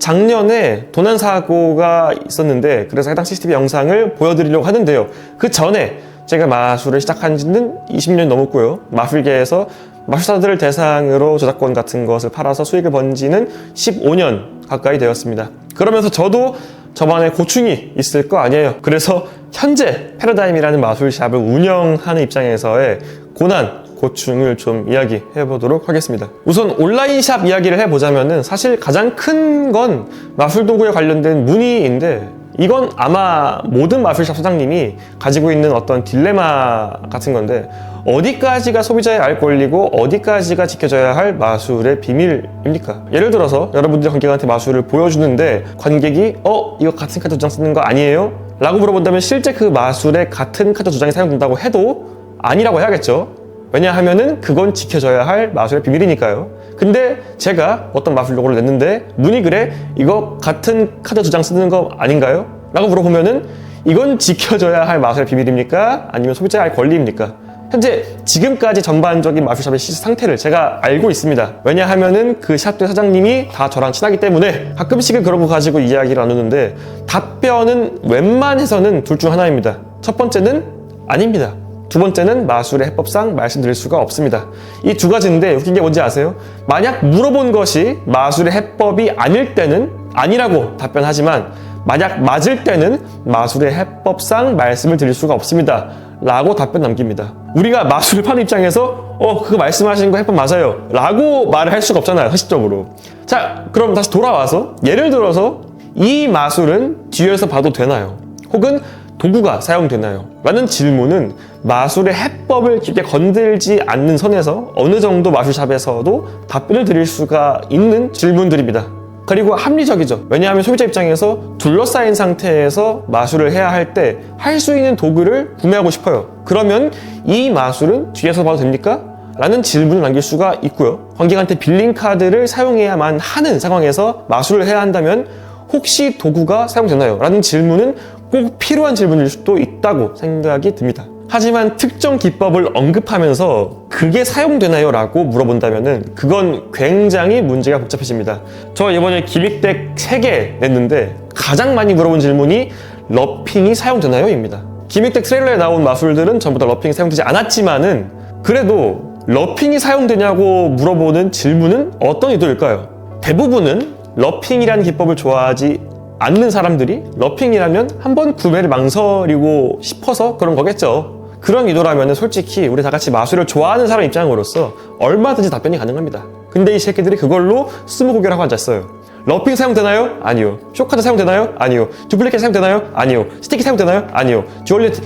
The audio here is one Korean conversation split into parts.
작년에 도난사고가 있었는데 그래서 해당 CCTV 영상을 보여드리려고 하는데요. 그 전에 제가 마술을 시작한 지는 20년 넘었고요. 마술계에서 마술사들을 대상으로 저작권 같은 것을 팔아서 수익을 번 지는 15년 가까이 되었습니다. 그러면서 저도 저만의 고충이 있을 거 아니에요. 그래서 현재 패러다임이라는 마술샵을 운영하는 입장에서의 고난, 고충을 좀 이야기해 보도록 하겠습니다. 우선 온라인 샵 이야기를 해보자면은 사실 가장 큰 건 마술 도구에 관련된 문의인데 이건 아마 모든 마술샵 사장님이 가지고 있는 어떤 딜레마 같은 건데 어디까지가 소비자의 알 권리고 어디까지가 지켜져야 할 마술의 비밀입니까? 예를 들어서 여러분들이 관객한테 마술을 보여주는데 관객이 이거 같은 카드 2장 쓰는 거 아니에요? 라고 물어본다면 실제 그 마술에 같은 카드 2장이 사용된다고 해도 아니라고 해야겠죠. 왜냐하면은 그건 지켜져야 할 마술의 비밀이니까요. 근데 제가 어떤 마술 로고를 냈는데 문의글에 이거 같은 카드 2장 쓰는 거 아닌가요? 라고 물어보면은 이건 지켜져야 할 마술의 비밀입니까? 아니면 소비자의 알 권리입니까? 현재 지금까지 전반적인 마술샵의 시스 상태를 제가 알고 있습니다. 왜냐하면은 그 샵의 사장님이 다 저랑 친하기 때문에 가끔씩은 그런 거 가지고 이야기를 나누는데 답변은 웬만해서는 둘 중 하나입니다. 첫 번째는 아닙니다. 두 번째는 마술의 해법상 말씀드릴 수가 없습니다. 이 두 가지인데 웃긴 게 뭔지 아세요? 만약 물어본 것이 마술의 해법이 아닐 때는 아니라고 답변하지만 만약 맞을 때는 마술의 해법상 말씀을 드릴 수가 없습니다. 라고 답변 남깁니다. 우리가 마술을 파는 입장에서 그거 말씀하신 거 해법 맞아요. 라고 말을 할 수가 없잖아요. 현실적으로. 자, 그럼 다시 돌아와서 예를 들어서 이 마술은 뒤에서 봐도 되나요? 혹은 도구가 사용되나요? 라는 질문은 마술의 해법을 깊게 건들지 않는 선에서 어느 정도 마술샵에서도 답변을 드릴 수가 있는 질문들입니다. 그리고 합리적이죠. 왜냐하면 소비자 입장에서 둘러싸인 상태에서 마술을 해야 할 때 할 수 있는 도구를 구매하고 싶어요. 그러면 이 마술은 뒤에서 봐도 됩니까? 라는 질문을 남길 수가 있고요. 관객한테 빌린 카드를 사용해야만 하는 상황에서 마술을 해야 한다면 혹시 도구가 사용되나요? 라는 질문은 꼭 필요한 질문일 수도 있다고 생각이 듭니다. 하지만 특정 기법을 언급하면서 그게 사용되나요? 라고 물어본다면 그건 굉장히 문제가 복잡해집니다. 저 이번에 기믹덱 3개 냈는데 가장 많이 물어본 질문이 러핑이 사용되나요? 입니다. 기믹덱 트레일러에 나온 마술들은 전부 다 러핑이 사용되지 않았지만은 그래도 러핑이 사용되냐고 물어보는 질문은 어떤 의도일까요? 대부분은 러핑이라는 기법을 좋아하지 않는 사람들이 러핑이라면 한번 구매를 망설이고 싶어서 그런 거겠죠. 그런 의도라면 솔직히 우리 다 같이 마술을 좋아하는 사람 입장으로서 얼마든지 답변이 가능합니다. 근데 이 새끼들이 그걸로 스무고개라고 앉았어요. 러핑 사용되나요? 아니요. 쇼카드 사용되나요? 아니요. 두플리케이트 사용되나요? 아니요. 스티키 사용되나요? 아니요. 듀얼리티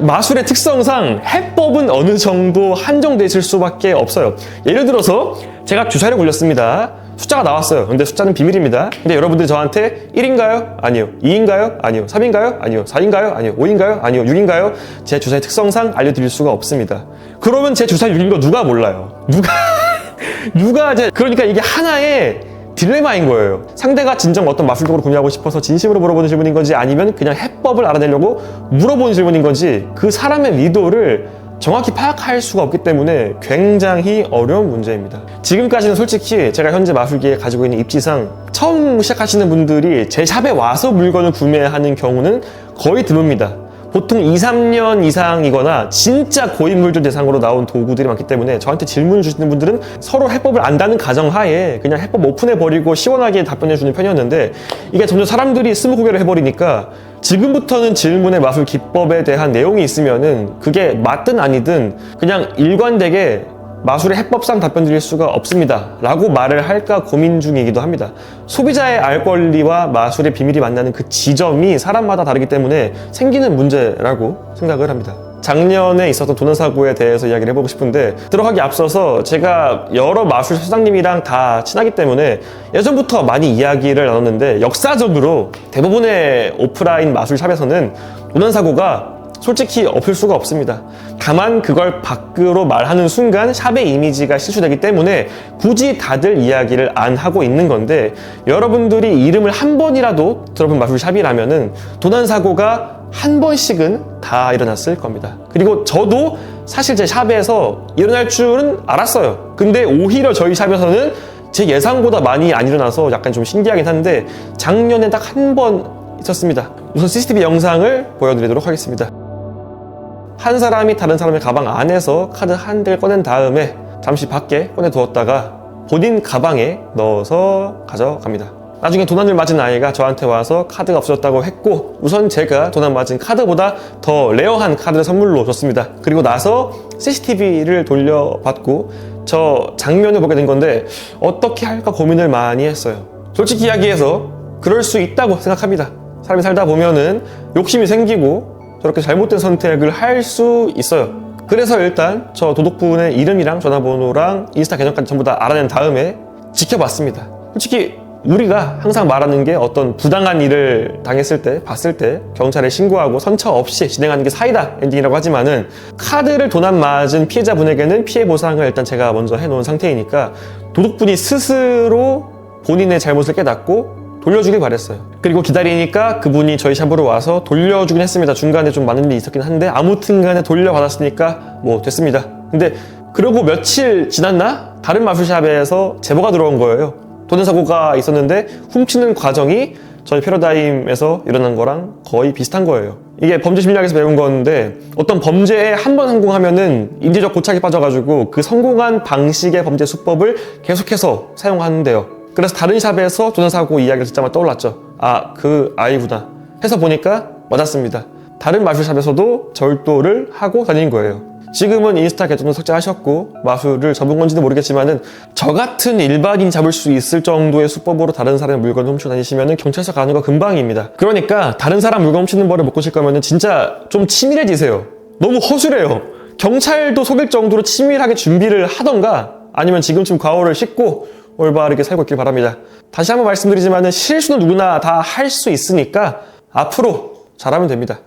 마술의 특성상 해법은 어느 정도 한정돼 있을 수밖에 없어요. 예를 들어서 제가 주사를 굴렸습니다. 숫자가 나왔어요. 근데 숫자는 비밀입니다. 근데 여러분들이 저한테 1인가요? 아니요. 2인가요? 아니요. 3인가요? 아니요. 4인가요? 아니요. 5인가요? 아니요. 6인가요? 제 주사의 특성상 알려드릴 수가 없습니다. 그러면 제 주사 6인 거 누가 몰라요? 그러니까 이게 하나의 딜레마인 거예요. 상대가 진정 어떤 마술도구를 구매하고 싶어서 진심으로 물어보는 질문인 건지 아니면 그냥 해법을 알아내려고 물어보는 질문인 건지 그 사람의 의도를 정확히 파악할 수가 없기 때문에 굉장히 어려운 문제입니다. 지금까지는 솔직히 제가 현재 마술계에 가지고 있는 입지상 처음 시작하시는 분들이 제 샵에 와서 물건을 구매하는 경우는 거의 드뭅니다. 보통 2, 3년 이상이거나 진짜 고인물들 대상으로 나온 도구들이 많기 때문에 저한테 질문을 주시는 분들은 서로 해법을 안다는 가정하에 그냥 해법 오픈해버리고 시원하게 답변해주는 편이었는데 이게 점점 사람들이 스무고개를 해버리니까 지금부터는 질문의 마술 기법에 대한 내용이 있으면은 그게 맞든 아니든 그냥 일관되게 마술의 해법상 답변 드릴 수가 없습니다 라고 말을 할까 고민 중이기도 합니다. 소비자의 알 권리와 마술의 비밀이 만나는 그 지점이 사람마다 다르기 때문에 생기는 문제라고 생각을 합니다. 작년에 있었던 도난사고에 대해서 이야기를 해보고 싶은데 들어가기 앞서서 제가 여러 마술 사장님이랑 다 친하기 때문에 예전부터 많이 이야기를 나눴는데 역사적으로 대부분의 오프라인 마술샵에서는 도난사고가 솔직히 없을 수가 없습니다. 다만 그걸 밖으로 말하는 순간 샵의 이미지가 실추되기 때문에 굳이 다들 이야기를 안 하고 있는 건데 여러분들이 이름을 한 번이라도 들어본 마술샵이라면은 도난사고가 한 번씩은 다 일어났을 겁니다. 그리고 저도 사실 제 샵에서 일어날 줄은 알았어요. 근데 오히려 저희 샵에서는 제 예상보다 많이 안 일어나서 약간 좀 신기하긴 한데 작년에 딱 한 번 있었습니다. 우선 CCTV 영상을 보여드리도록 하겠습니다. 한 사람이 다른 사람의 가방 안에서 카드 한 대를 꺼낸 다음에 잠시 밖에 꺼내두었다가 본인 가방에 넣어서 가져갑니다. 나중에 도난을 맞은 아이가 저한테 와서 카드가 없어졌다고 했고, 우선 제가 도난 맞은 카드보다 더 레어한 카드를 선물로 줬습니다. 그리고 나서 CCTV를 돌려받고 저 장면을 보게 된 건데 어떻게 할까 고민을 많이 했어요. 솔직히 이야기해서 그럴 수 있다고 생각합니다. 사람이 살다 보면은 욕심이 생기고 저렇게 잘못된 선택을 할 수 있어요. 그래서 일단 저 도둑분의 이름이랑 전화번호랑 인스타 계정까지 전부 다 알아낸 다음에 지켜봤습니다. 솔직히 우리가 항상 말하는 게 어떤 부당한 일을 당했을 때, 봤을 때 경찰에 신고하고 선처 없이 진행하는 게 사이다 엔딩이라고 하지만은 카드를 도난 맞은 피해자분에게는 피해 보상을 일단 제가 먼저 해놓은 상태이니까 도둑분이 스스로 본인의 잘못을 깨닫고 돌려주길 바랬어요. 그리고 기다리니까 그분이 저희 샵으로 와서 돌려주긴 했습니다. 중간에 좀 많은 일이 있었긴 한데 아무튼 간에 돌려받았으니까 뭐 됐습니다. 근데 그러고 며칠 지났나? 다른 마술샵에서 제보가 들어온 거예요. 도난 사고가 있었는데 훔치는 과정이 저희 패러다임에서 일어난 거랑 거의 비슷한 거예요. 이게 범죄 심리학에서 배운 건데 어떤 범죄에 한 번 성공하면은 인지적 고착이 빠져가지고 그 성공한 방식의 범죄 수법을 계속해서 사용하는데요. 그래서 다른 샵에서 도난 사고 이야기를 듣자마자 떠올랐죠. 아, 그 아이구나 해서 보니까 맞았습니다. 다른 마술샵에서도 절도를 하고 다닌 거예요. 지금은 인스타 계정도 삭제하셨고 마술을 접은 건지는 모르겠지만은 저 같은 일반인 잡을 수 있을 정도의 수법으로 다른 사람의 물건을 훔쳐 다니시면은 경찰서 가는 거 금방입니다. 그러니까 다른 사람 물건 훔치는 벌을 못 고칠 거면은 진짜 좀 치밀해지세요. 너무 허술해요. 경찰도 속일 정도로 치밀하게 준비를 하던가 아니면 지금쯤 과오를 씻고 올바르게 살고 있길 바랍니다. 다시 한번 말씀드리지만은 실수는 누구나 다 할 수 있으니까 앞으로 잘하면 됩니다.